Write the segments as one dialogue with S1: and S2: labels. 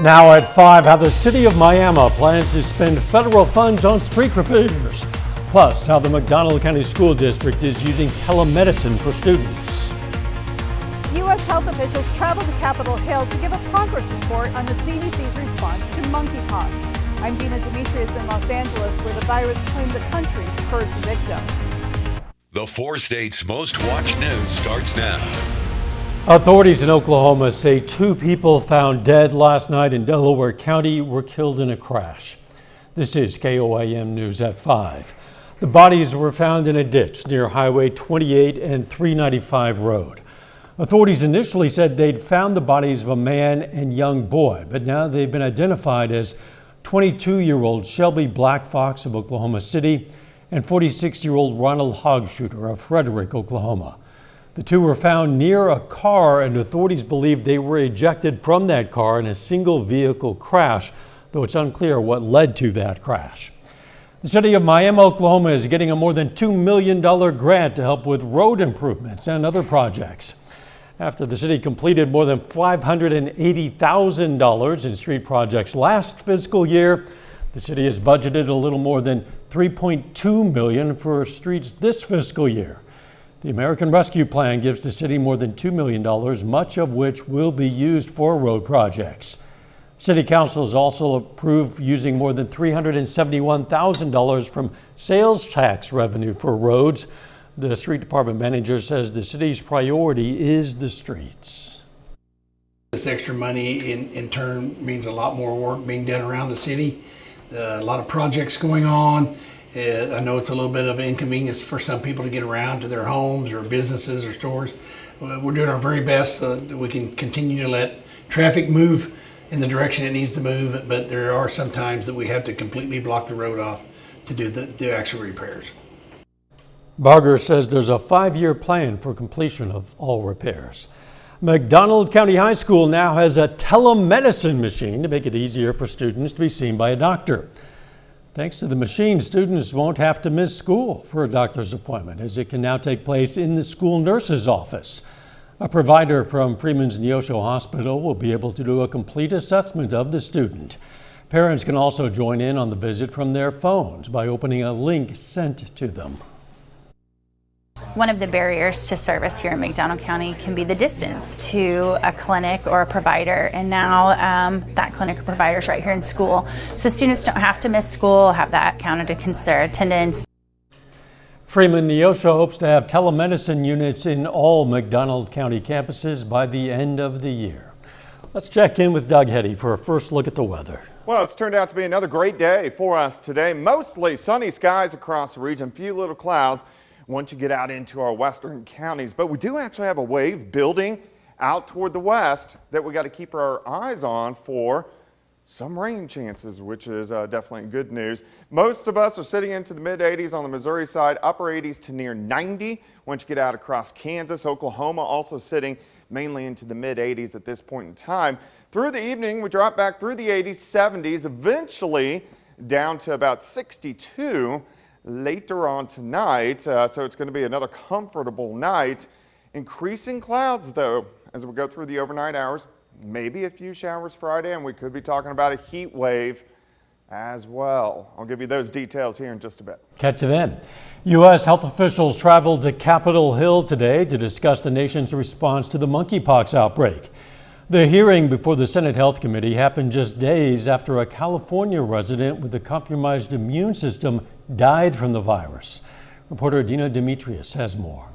S1: Now at 5, how the city of Miami plans to spend federal funds on street repairs. Plus, how the McDonald County School District is using telemedicine for students.
S2: U.S. health officials traveled to Capitol Hill to give a progress report on the CDC's response to monkeypox. I'm Dina Demetrius in Los Angeles, where the virus claimed the country's first victim.
S3: The 4 states' most watched news starts now.
S1: Authorities in Oklahoma say 2 people found dead last night in Delaware County were killed in a crash. This is KOAM News at 5. The bodies were found in a ditch near Highway 28 and 395 Road. Authorities initially said they'd found the bodies of a man and young boy, but now they've been identified as 22-year-old Shelby Black Fox of Oklahoma City and 46-year-old Ronald Hogshooter of Frederick, Oklahoma. The 2 were found near a car, and authorities believe they were ejected from that car in a single vehicle crash, though it's unclear what led to that crash. The city of Miami, Oklahoma is getting a more than $2 million grant to help with road improvements and other projects. After the city completed more than $580,000 in street projects last fiscal year, the city has budgeted a little more than $3.2 million for streets this fiscal year. The American Rescue Plan gives the city more than $2 million, much of which will be used for road projects. City Council has also approved using more than $371,000 from sales tax revenue for roads. The street department manager says the city's priority is the streets.
S4: This extra money in turn means a lot more work being done around the city, a lot of projects going on. I know it's a little bit of an inconvenience for some people to get around to their homes or businesses or stores. We're doing our very best so that we can continue to let traffic move in the direction it needs to move, but there are some times that we have to completely block the road off to do the actual repairs.
S1: Barger says there's a 5-year plan for completion of all repairs. McDonald County High School now has a telemedicine machine to make it easier for students to be seen by a doctor. Thanks to the machine, students won't have to miss school for a doctor's appointment, as it can now take place in the school nurse's office. A provider from Freeman's Neosho Hospital will be able to do a complete assessment of the student. Parents can also join in on the visit from their phones by opening a link sent to them.
S5: One of the barriers to service here in McDonald County can be the distance to a clinic or a provider, and now that clinic or provider is right here in school. So students don't have to miss school, have that counted against their attendance.
S1: Freeman Neosho hopes to have telemedicine units in all McDonald County campuses by the end of the year. Let's check in with Doug Heddy for a first look at the weather.
S6: Well, it's turned out to be another great day for us today. Mostly sunny skies across the region, few little clouds once you get out into our western counties. But we do actually have a wave building out toward the west that we got to keep our eyes on for some rain chances, which is definitely good news. Most of us are sitting into the mid 80s on the Missouri side, upper 80s to near 90 once you get out across Kansas. Oklahoma also sitting mainly into the mid 80s at this point in time. Through the evening, we drop back through the 80s, 70s, eventually down to about 62 later on tonight. So it's going to be another comfortable night. Increasing clouds, though, as we go through the overnight hours. Maybe a few showers Friday, and we could be talking about a heat wave as well. I'll give you those details here in just a bit.
S1: Catch you then. U.S. health officials traveled to Capitol Hill today to discuss the nation's response to the monkeypox outbreak. The hearing before the Senate Health Committee happened just days after a California resident with a compromised immune system died from the virus. Reporter Dina Demetrius has more.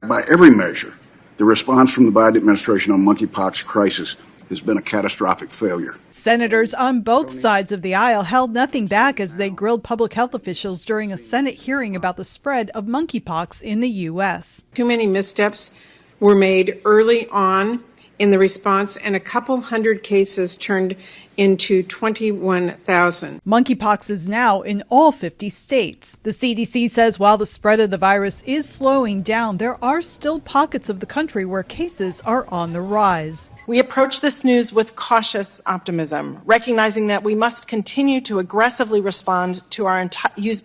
S7: By every measure, the response from the Biden administration on monkeypox crisis has been a catastrophic failure.
S2: Senators on both sides of the aisle held nothing back as they grilled public health officials during a Senate hearing about the spread of monkeypox in the U.S.
S8: Too many missteps were made early on in the response, and a couple hundred cases turned into 21,000.
S2: Monkeypox is now in all 50 states. The CDC says while the spread of the virus is slowing down, there are still pockets of the country where cases are on the rise.
S9: We approach this news with cautious optimism, recognizing that we must continue to aggressively respond to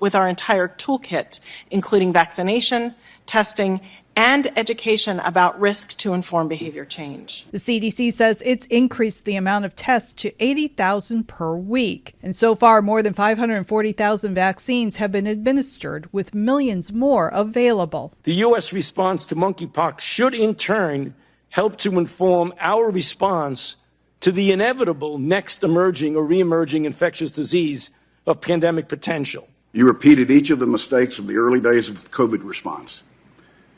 S9: with our entire toolkit, including vaccination, testing, and education about risk to inform behavior change.
S2: The CDC says it's increased the amount of tests to 80,000 per week. And so far, more than 540,000 vaccines have been administered, with millions more available.
S10: The U.S. response to monkeypox should in turn help to inform our response to the inevitable next emerging or re-emerging infectious disease of pandemic potential.
S7: You repeated each of the mistakes of the early days of the COVID response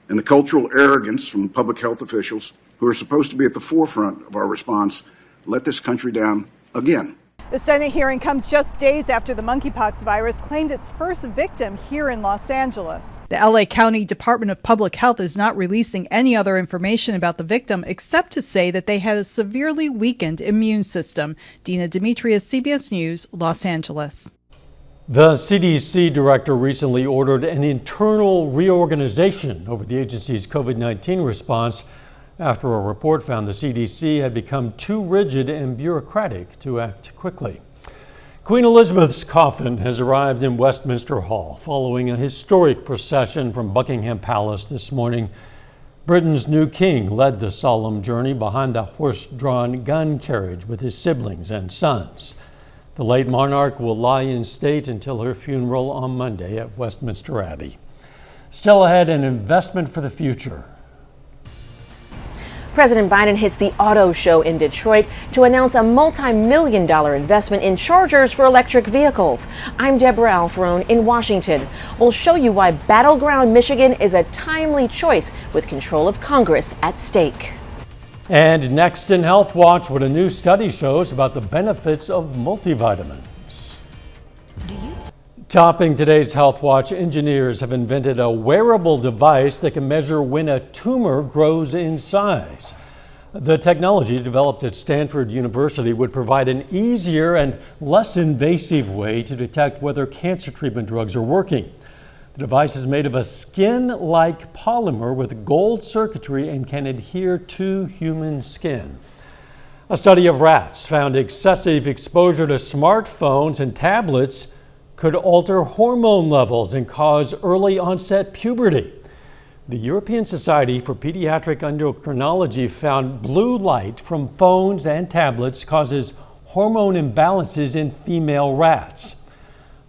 S7: and the cultural arrogance from public health officials who are supposed to be at the forefront of our response let this country down again.
S2: The Senate hearing comes just days after the monkeypox virus claimed its first victim here in Los Angeles. The LA County Department of Public Health is not releasing any other information about the victim except to say that they had a severely weakened immune system. Dina Demetrius, CBS News, Los Angeles.
S1: The CDC director recently ordered an internal reorganization over the agency's COVID-19 response after a report found the CDC had become too rigid and bureaucratic to act quickly. Queen Elizabeth's coffin has arrived in Westminster Hall following a historic procession from Buckingham Palace this morning. Britain's new king led the solemn journey behind the horse-drawn gun carriage with his siblings and sons. The late monarch will lie in state until her funeral on Monday at Westminster Abbey. Still ahead, an investment for the future.
S11: President Biden hits the auto show in Detroit to announce a multi-million-dollar investment in chargers for electric vehicles. I'm Deborah Alfarone in Washington. We'll show you why battleground Michigan is a timely choice with control of Congress at stake.
S1: And next in Health Watch, what a new study shows about the benefits of multivitamins. Topping today's Health Watch, engineers have invented a wearable device that can measure when a tumor grows in size. The technology, developed at Stanford University, would provide an easier and less invasive way to detect whether cancer treatment drugs are working. The device is made of a skin-like polymer with gold circuitry and can adhere to human skin. A study of rats found excessive exposure to smartphones and tablets could alter hormone levels and cause early onset puberty. The European Society for Pediatric Endocrinology found blue light from phones and tablets causes hormone imbalances in female rats.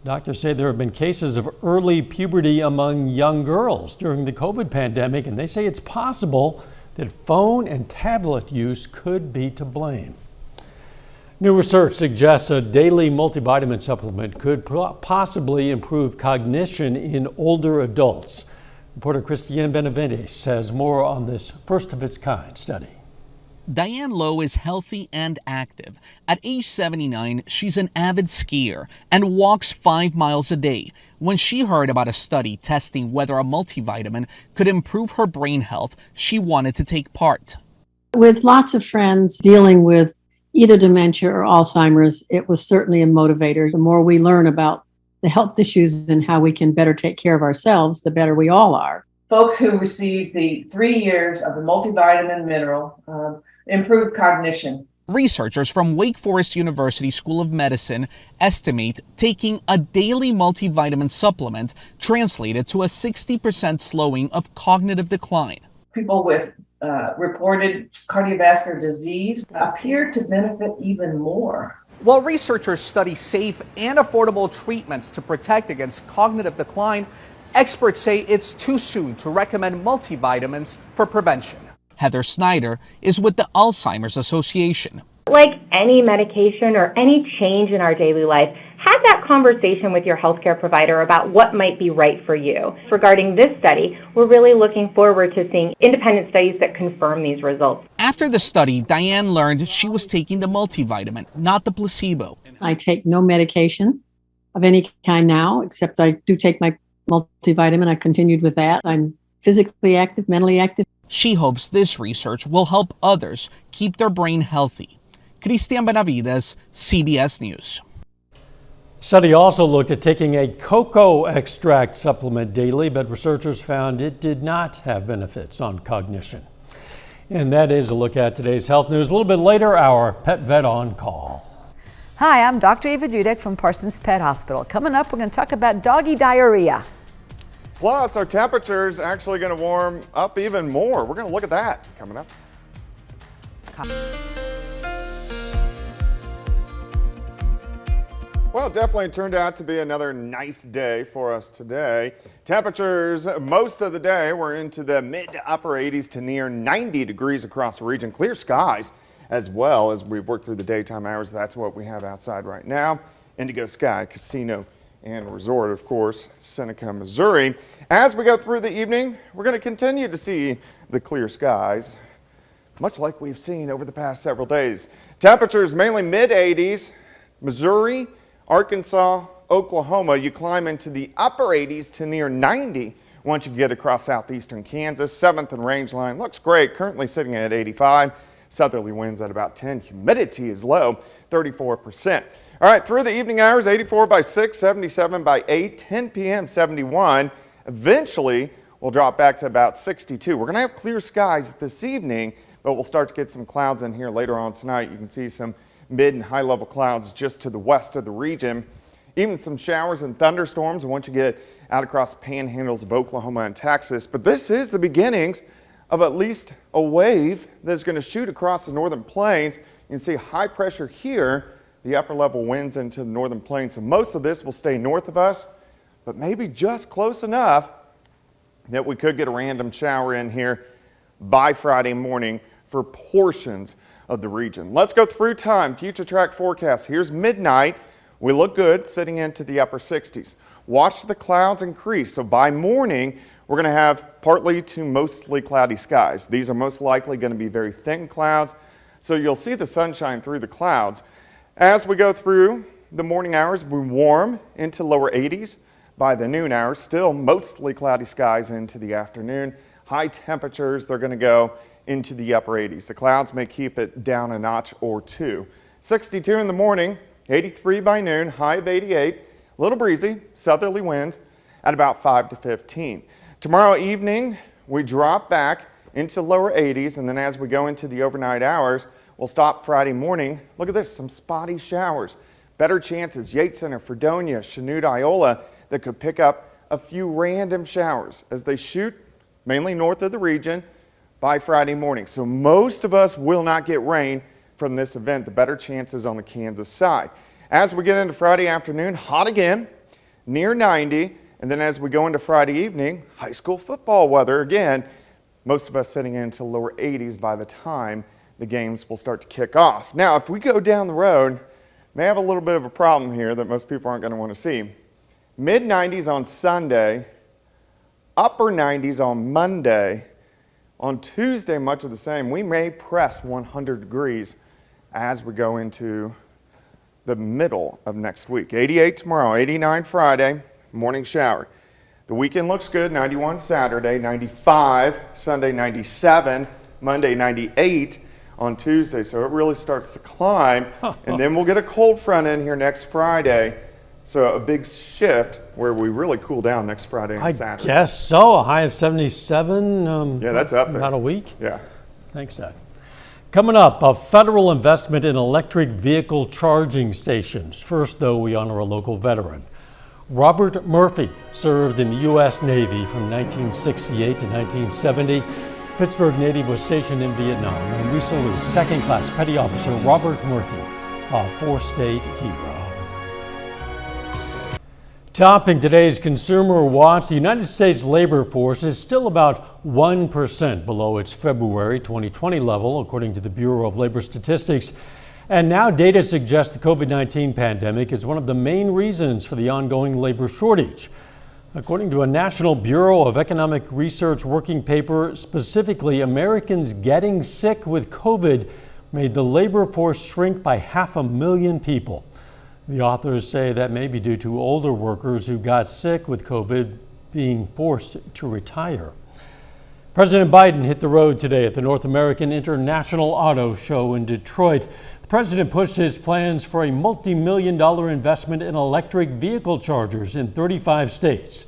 S1: Doctors say there have been cases of early puberty among young girls during the COVID pandemic, and they say it's possible that phone and tablet use could be to blame. New research suggests a daily multivitamin supplement could possibly improve cognition in older adults. Reporter Christiane Benavides has more on this first-of-its-kind study.
S12: Diane Lowe is healthy and active. At age 79, she's an avid skier and walks 5 miles a day. When she heard about a study testing whether a multivitamin could improve her brain health, she wanted to take part.
S13: With lots of friends dealing with either dementia or Alzheimer's, it was certainly a motivator. The more we learn about the health issues and how we can better take care of ourselves, the better we all are.
S14: Folks who received the 3 years of the multivitamin mineral improved cognition.
S12: Researchers from Wake Forest University School of Medicine estimate taking a daily multivitamin supplement translated to a 60% slowing of cognitive decline.
S14: People with reported cardiovascular disease appear to benefit even more.
S15: While researchers study safe and affordable treatments to protect against cognitive decline, experts say it's too soon to recommend multivitamins for prevention.
S12: Heather Snyder is with the Alzheimer's Association.
S16: Like any medication or any change in our daily life, have that conversation with your healthcare provider about what might be right for you. Regarding this study, we're really looking forward to seeing independent studies that confirm these results.
S12: After the study, Diane learned she was taking the multivitamin, not the placebo.
S13: I take no medication of any kind now, except I do take my multivitamin. I continued with that. I'm physically active, mentally active.
S12: She hopes this research will help others keep their brain healthy. Christiane Benavides, CBS News.
S1: Study also looked at taking a cocoa extract supplement daily, but researchers found it did not have benefits on cognition. And that is a look at today's health news. A little bit later, our pet vet on call.
S17: Hi, I'm Dr. Eva Dudek from Parsons Pet Hospital. Coming up, we're going to talk about doggy diarrhea.
S6: Plus, our temperature's actually going to warm up even more. We're going to look at that coming up. Well, it definitely turned out to be another nice day for us today. Temperatures most of the day were into the mid to upper 80s to near 90 degrees across the region. Clear skies as well as we've worked through the daytime hours. That's what we have outside right now. Indigo Sky Casino and Resort, of course, Seneca, Missouri. As we go through the evening, we're going to continue to see the clear skies, much like we've seen over the past several days. Temperatures mainly mid 80s. Missouri, Arkansas, Oklahoma, you climb into the upper 80s to near 90 once you get across southeastern Kansas. 7th and Rangeline looks great, currently sitting at 85. Southerly winds at about 10. Humidity is low, 34%. All right, through the evening hours, 84 by 6, 77 by 8, 10 p.m., 71. Eventually, we'll drop back to about 62. We're going to have clear skies this evening, but we'll start to get some clouds in here later on tonight. You can see some mid and high level clouds just to the west of the region. Even some showers and thunderstorms once you get out across the panhandles of Oklahoma and Texas. But this is the beginnings of at least a wave that's going to shoot across the northern plains. You can see high pressure here, the upper level winds into the northern plains. So most of this will stay north of us, but maybe just close enough that we could get a random shower in here by Friday morning for portions of the region. Let's go through time. Future track forecast. Here's midnight. We look good sitting into the upper 60s. Watch the clouds increase. So by morning, we're going to have partly to mostly cloudy skies. These are most likely going to be very thin clouds, so you'll see the sunshine through the clouds. As we go through the morning hours, we warm into lower 80s. By the noon hours, still mostly cloudy skies into the afternoon. High temperatures, they're going to go into the upper 80s. The clouds may keep it down a notch or two. 62 in the morning, 83 by noon, high of 88. A little breezy, southerly winds at about 5 to 15. Tomorrow evening, we drop back into lower 80s, and then as we go into the overnight hours, we'll stop Friday morning. Look at this, some spotty showers. Better chances, Yates Center, Fredonia, Chanute, Iola, that could pick up a few random showers as they shoot mainly north of the region by Friday morning. So most of us will not get rain from this event. The better chances on the Kansas side. As we get into Friday afternoon, hot again, near 90. And then as we go into Friday evening, high school football weather again. Most of us sitting into lower 80s by the time the games will start to kick off. Now, if we go down the road, may have a little bit of a problem here that most people aren't going to want to see. Mid 90s on Sunday, upper 90s on Monday. On Tuesday, much of the same. We may press 100 degrees as we go into the middle of next week. 88 tomorrow, 89 Friday, morning shower. The weekend looks good, 91 Saturday, 95 Sunday, 97, Monday 98 on Tuesday. So it really starts to climb, and then we'll get a cold front in here next Friday. So a big shift where we really cool down next Friday and Saturday.
S1: I guess so. A high of 77.
S6: Yeah, that's up there.
S1: About a week.
S6: Yeah.
S1: Thanks, Dad. Coming up, a federal investment in electric vehicle charging stations. First, though, we honor a local veteran. Robert Murphy served in the U.S. Navy from 1968 to 1970. Pittsburgh native was stationed in Vietnam, and we salute second-class Petty Officer Robert Murphy, a four-state hero. Topping today's Consumer Watch, the United States labor force is still about 1% below its February 2020 level, according to the Bureau of Labor Statistics. And now data suggests the COVID-19 pandemic is one of the main reasons for the ongoing labor shortage. According to a National Bureau of Economic Research working paper, specifically Americans getting sick with COVID made the labor force shrink by 500,000 people. The authors say that may be due to older workers who got sick with COVID being forced to retire. President Biden hit the road today at the North American International Auto Show in Detroit. The president pushed his plans for a multi-million-dollar investment in electric vehicle chargers in 35 states.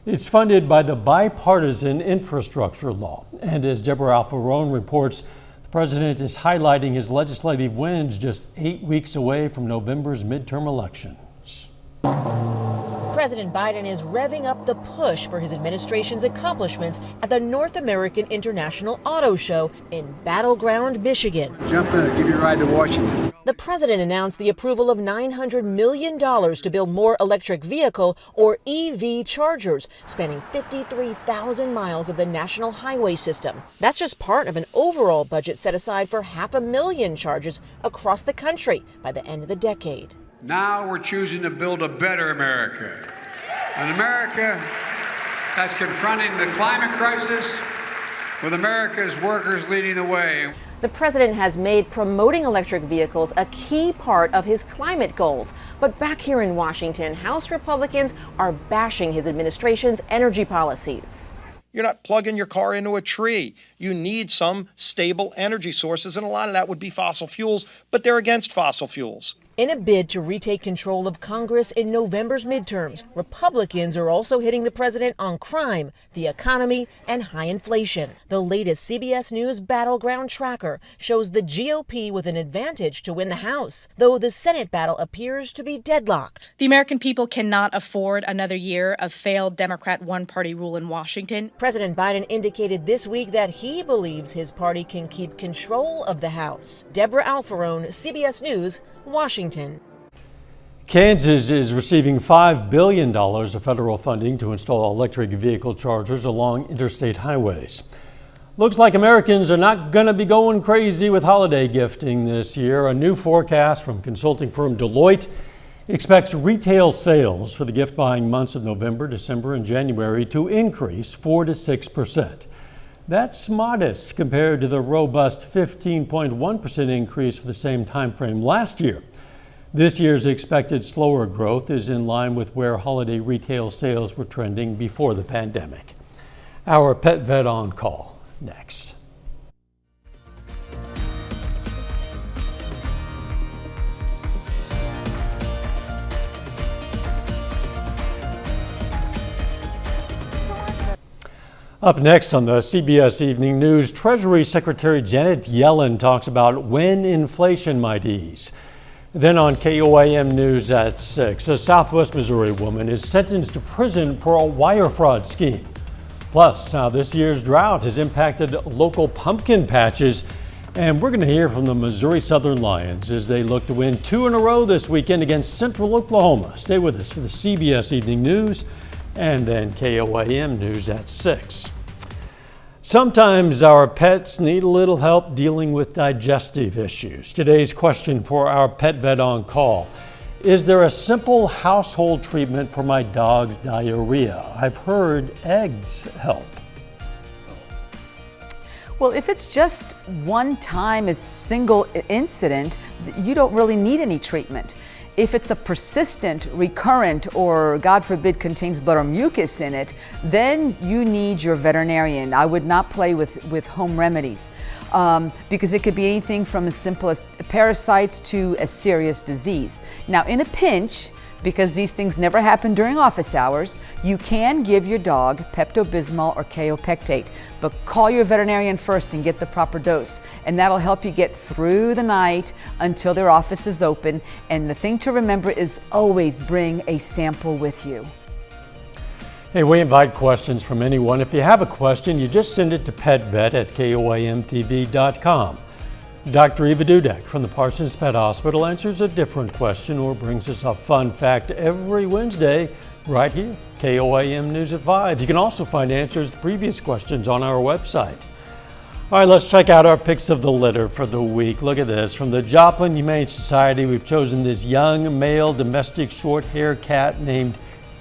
S1: It's funded by the Bipartisan Infrastructure Law. And as Deborah Alfarone reports, the president is highlighting his legislative wins just 8 weeks away from November's midterm elections.
S11: President Biden is revving up the push for his administration's accomplishments at the North American International Auto Show in Battleground, Michigan.
S17: Jump in, give you a ride to Washington.
S11: The president announced the approval of $900 million to build more electric vehicle, or EV, chargers, spanning 53,000 miles of the national highway system. That's just part of an overall budget set aside for 500,000 chargers across the country by the end of the decade.
S17: Now we're choosing to build a better America. An America that's confronting the climate crisis with America's workers leading the way.
S11: The president has made promoting electric vehicles a key part of his climate goals. But back here in Washington, House Republicans are bashing his administration's energy policies.
S18: You're not plugging your car into a tree. You need some stable energy sources, and a lot of that would be fossil fuels, but they're against fossil fuels.
S11: In a bid to retake control of Congress in November's midterms, Republicans are also hitting the president on crime, the economy, and high inflation. The latest CBS News Battleground Tracker shows the GOP with an advantage to win the House, though the Senate battle appears to be deadlocked.
S19: The American people cannot afford another year of failed Democrat one-party rule in Washington.
S11: President Biden indicated this week that he believes his party can keep control of the House. Deborah Alfarone, CBS News, Washington.
S1: Kansas is receiving $5 billion of federal funding to install electric vehicle chargers along interstate highways. Looks like Americans are not going to be going crazy with holiday gifting this year. A new forecast from consulting firm Deloitte expects retail sales for the gift-buying months of November, December, and January to increase 4 to 6%. That's modest compared to the robust 15.1% increase for the same time frame last year. This year's expected slower growth is in line with where holiday retail sales were trending before the pandemic. Our pet vet on call next. Up next on the CBS Evening News, Treasury Secretary Janet Yellen talks about when inflation might ease. Then on KOAM News at 6, a Southwest Missouri woman is sentenced to prison for a wire fraud scheme. Plus, how this year's drought has impacted local pumpkin patches. And we're going to hear from the Missouri Southern Lions as they look to win 2 in a row this weekend against Central Oklahoma. Stay with us for the CBS Evening News and then KOAM News at 6. Sometimes our pets need a little help dealing with digestive issues. Today's question for our pet vet on call: is there a simple household treatment for my dog's diarrhea? I've heard eggs help.
S20: Well, if it's just one time, a single incident, you don't really need any treatment. If it's a persistent, recurrent, or God forbid contains blood or mucus in it, then you need your veterinarian. I would not play with home remedies because it could be anything from as simple as parasites to a serious disease. Now, in a pinch, because these things never happen during office hours, you can give your dog Pepto-Bismol or Kaopectate, but call your veterinarian first and get the proper dose, and that'll help you get through the night until their office is open. And the thing to remember is always bring a sample with you.
S1: Hey, we invite questions from anyone. If you have a question, you just send it to petvet@koamtv.com. Dr. Eva Dudek from the Parsons Pet Hospital answers a different question or brings us a fun fact every Wednesday right here, KOAM News at 5. You can also find answers to previous questions on our website. All right, let's check out our picks of the litter for the week. Look at this. From the Joplin Humane Society, we've chosen this young male domestic short-hair cat named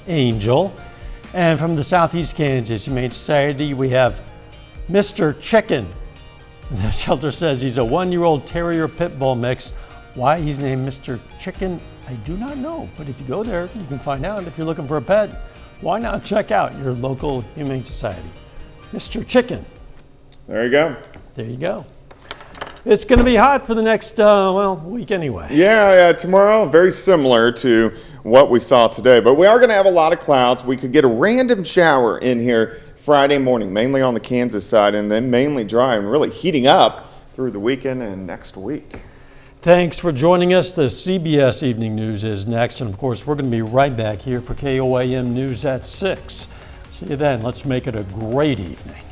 S1: Angel. And from the Southeast Kansas Humane Society, we have Mr. Chicken. The shelter says he's a 1-year-old terrier pit bull mix. Why he's named Mr. Chicken, I do not know. But if you go there, you can find out. If you're looking for a pet, why not check out your local Humane Society? Mr. Chicken.
S6: There you go.
S1: There you go. It's going to be hot for the next, week anyway.
S6: Yeah, tomorrow, very similar to what we saw today. But we are going to have a lot of clouds. We could get a random shower in here Friday morning, mainly on the Kansas side, and then mainly dry and really heating up through the weekend and next week.
S1: Thanks for joining us. The CBS Evening News is next. And of course, we're going to be right back here for KOAM News at 6. See you then. Let's make it a great evening.